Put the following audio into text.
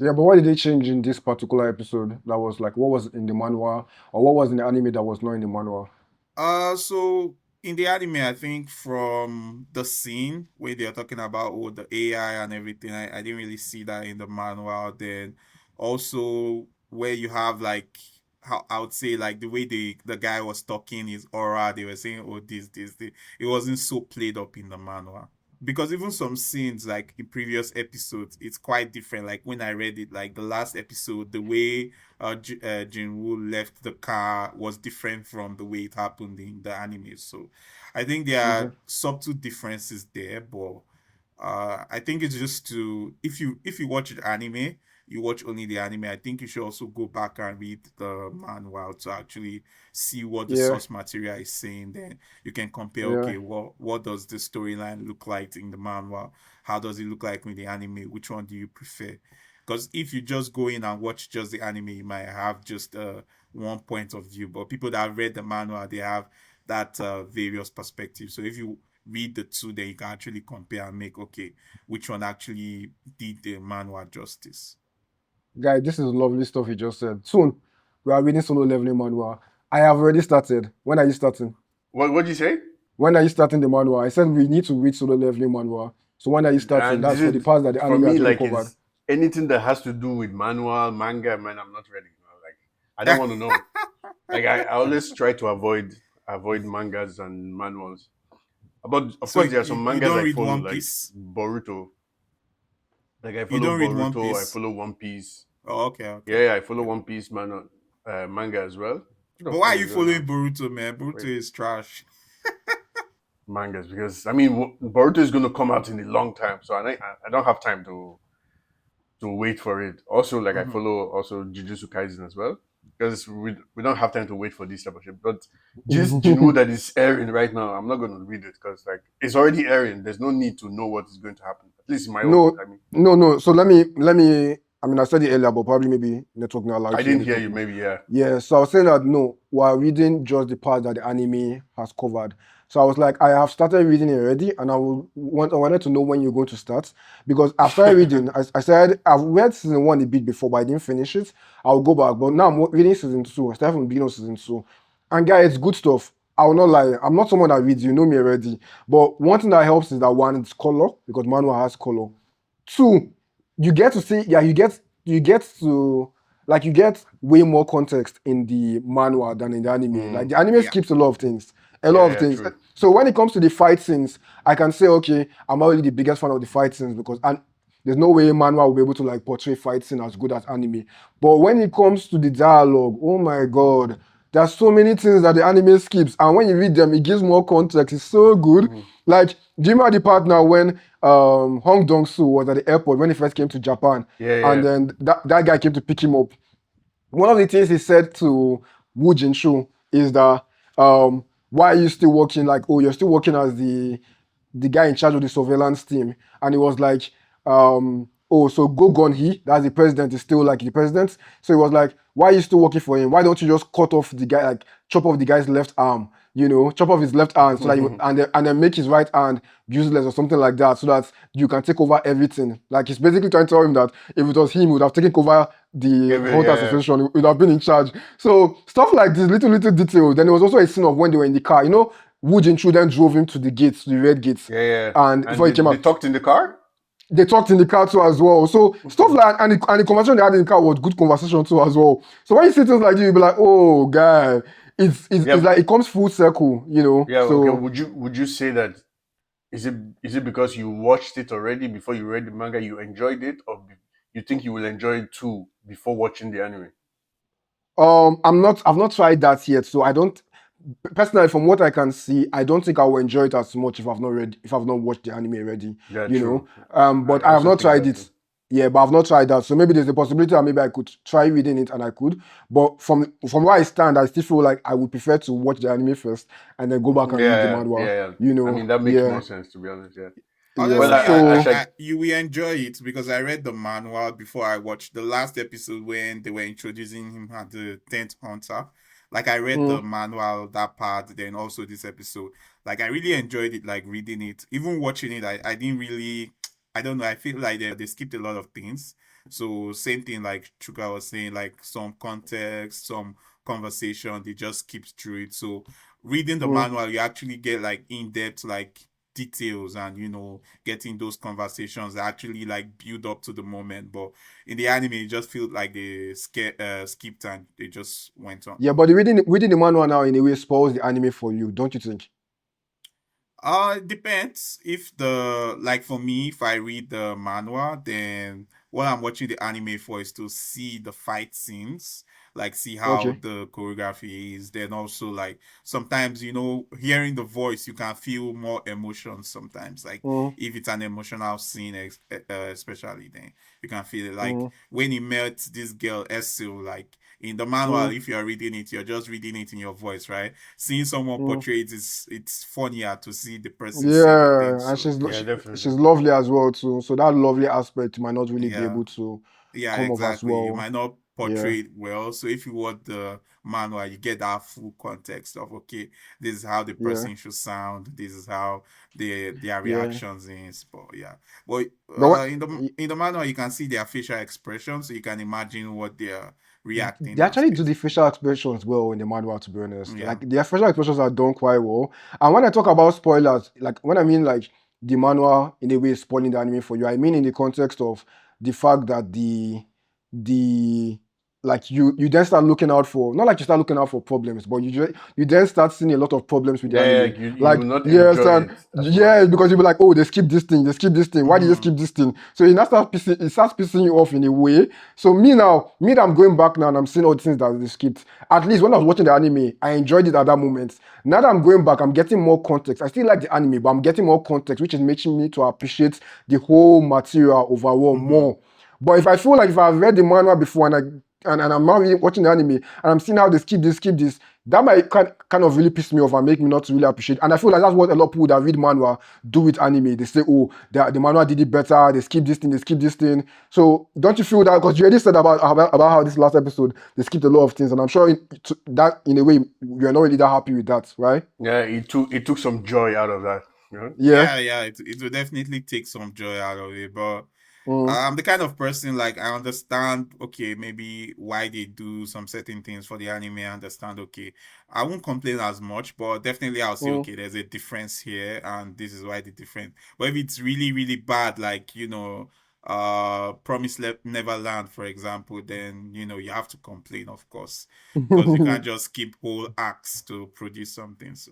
Yeah, but what did they change in this particular episode? That was like what was in the manhwa, or what was in the anime that was not in the manhwa? So in the anime, I think from the scene where they're talking about the AI and everything, I didn't really see that in the manual. Then also where you have like how I would say like the way the guy was talking, his aura, they were saying, oh, this. It wasn't so played up in the manual. Because even some scenes like in previous episodes it's quite different. Like when I read it, like the last episode, the way Jin-Woo left the car was different from the way it happened in the anime. So I think there Okay. are subtle differences there, but I think it's just to if you watch the anime, you watch only the anime. I think you should also go back and read the manual to actually see what the Yeah, source material is saying. Then you can compare. yeah. Okay, what does the storyline look like in the manual? How does it look like in the anime? Which one do you prefer? Because if you just go in and watch just the anime, you might have just one point of view. But people that have read the manual, they have that various perspectives. So if you read the two, then you can actually compare and make okay, which one actually did the manual justice. Guy, this is lovely stuff you just said. Soon, we are reading solo leveling manhwa. I have already started. When are you starting? What did you say? When are you starting the manhwa? I said we need to read solo leveling manhwa. So when are you starting? And That's this for the is parts that the for anime me actually like covered. is anything that has to do with manual manga, man. I'm not ready. Like I don't want to know. Like I always try to avoid mangas and manuals. But of So course, you, there are some you mangas don't I read follow, One like Piece? Boruto. Like I You follow don't read One Boruto, I Piece? follow One Piece. Oh, okay, okay. Yeah, I follow One Piece manga as well. What But the why fuck are you is going on? following Boruto, man? Boruto Wait, is trash. mangas because I mean Boruto is going to come out in a long time, so I don't have time to wait for it. Also, like I Mhm. follow also Jujutsu Kaisen as well because we don't have time to wait for this type of shit. But this Jinwoo that is airing right now, I'm not going to read it because like it's already airing. There's no need to know what is going to happen. At least in my own, No, I mean, no. So let me. I mean, I said it earlier, but probably maybe network not allowed I to hear didn't me hear you. properly. Maybe yeah. Yeah, so I was saying that no, we're reading just the part that the anime has covered. So I was like, I have started reading it already, and I wanted to know when you're going to start because I've started reading. I said I've read season one a bit before, but I didn't finish it. I'll go back, but now I'm reading season two. I started from the beginning of season two, and guys, it's good stuff. I will not lie. I'm not someone that reads. You know me already. But one thing that helps is that one, it's color because manual has color. Two, you get to see, yeah, you get to like you get way more context in the manual than in the anime. Like Mm, the anime Yeah. skips a lot of things, a lot yeah, of yeah, things. true. So when it comes to the fight scenes, I can say, okay, I'm not really the biggest fan of the fight scenes because and there's no way manual will be able to like portray fight scene as good as anime. But when it comes to the dialogue, oh my god, there's so many things that the anime skips, and when you read them, it gives more context. It's so good. Mhm. Like, do you remember the part now when Hong Dong-soo was at the airport when he first came to Japan, Yeah, and yeah. then that guy came to pick him up? One of the things he said to Woo Jin-soo is that why are you still working? Like, oh, you're still working as the guy in charge of the surveillance team, and he was like, oh, so Go Gun He, that's the president, is still like the president. So he was like, why are you still working for him? Why don't you just cut off the guy, like chop off the guy's left arm? Chop off his left hand so that and then make his right hand useless or something like that, so that you can take over everything. Like he's basically trying to tell him that if it was him, he would have taken over the Yeah, Hunter yeah. Association, he would have been in charge. So stuff like this, little details. Then there was also a scene of when they were in the car. Wu Jin-Chu then drove him to the gates, to the red gates, Yeah, yeah. and And before he came they out, talked in the car? they talked in the car too as well. So stuff like and the conversation they had in the car was good conversation too as well. So when you see things like this, you'll be like, oh, guy, it's Yeah, like it comes full circle. yeah, okay. So Would you say that is it because you watched it already before you read the manga, you enjoyed it, or you think you will enjoy it too before watching the anime? I've not tried that yet. So I don't personally, from what I can see, I don't think I will enjoy it as much if I've not watched the anime already. Yeah, You know, true. I but I have also not think tried that it. too. Yeah, but I've not tried that. So maybe there's a possibility that maybe I could try reading it and I could. But from where I stand, I still feel like I would prefer to watch the anime first and then go back and read the Yeah, manhwa. yeah, yeah. You I know, mean, that makes more yeah, sense to be honest. Yeah. Well, yeah. Honestly, So you will enjoy it because I read the manual before I watched the last episode when they were introducing him as the 10th hunter. Like I read the mm, manual, that part, then also this episode. Like I really enjoyed it, like reading it. Even watching it, I didn't really, I don't know, I feel like they skipped a lot of things. So same thing like Chuka was saying, like some context, some conversation, they just skip through it. So reading the Mm. manual, you actually get like in-depth like details and getting those conversations that actually like build up to the moment. But in the anime, it just feels like they skipped and they just went on. Yeah, but reading the manual now in a way spoils the anime for you, don't you think? It depends. If the like for me, if I read the manhwa, then what I'm watching the anime for is to see the fight scenes, like see how Okay. the choreography is. Then also like sometimes hearing the voice, you can feel more emotion sometimes. Like Mm, if it's an emotional scene, especially then you can feel it. Like mm, when he met this girl Esu, like in the manual, mm, if you're reading it, you're just reading it in your voice, right? Seeing someone mm. portray it is it's funnier to see the person say the thing. Yeah, and So Yeah, definitely. she's lovely as well too. So that lovely aspect might not really be yeah, able to yeah, come off as exactly. You well. might not Yeah, portray it well. So if you watch the manual, you get that full context of okay, this is how the yeah, person should sound. This is how their yeah. reactions is. But yeah, but But what in the manual, you can see their facial expressions, so you can imagine what they're reacting they as actually do the basically. facial expressions well in the manual, to be honest. Yeah. Like their facial expressions are done quite well. And when I talk about spoilers, like when I mean like the manual in a way is spoiling the anime for you, I mean in the context of the fact that the like you then start looking out for, not like you start looking out for problems, but you then start seeing a lot of problems with the Yeah, yeah, anime. like you will Like not yes, enjoy and it as yeah, much. because you'll be like, oh, they skip this thing, they skip this thing. Why did they Mm-hmm. skip this thing? So it starts pissing you off in a way. So me that I'm going back now and I'm seeing all the things that they skipped. At least when I was watching the anime, I enjoyed it at that moment. Now that I'm going back, I'm getting more context. I still like the anime, but I'm getting more context, which is making me to appreciate the whole material overall Mm-hmm. more. But if I feel like if I've read the manual before and I'm now really watching the anime and I'm seeing how they skip this, that might kind of really piss me off and make me not to really appreciate. And I feel like that's what a lot of people that read manual do with anime. They say, oh, the manual did it better. They skip this thing. They skip this thing. So don't you feel that? Because you already said about how this last episode they skipped a lot of things, and I'm sure that in a way you're not really that happy with that, right? Yeah, it took some joy out of that. You know? Yeah. Yeah, yeah, it will definitely take some joy out of it. But Mm, I'm the kind of person like I understand, okay, maybe why they do some certain things for the anime. I understand, okay. I won't complain as much, but definitely I'll say, mm. okay, there's a difference here, and this is why the difference. But if it's really, really bad, like, Neverland, for example, then you have to complain, of course, because you can't just skip whole acts to produce something. So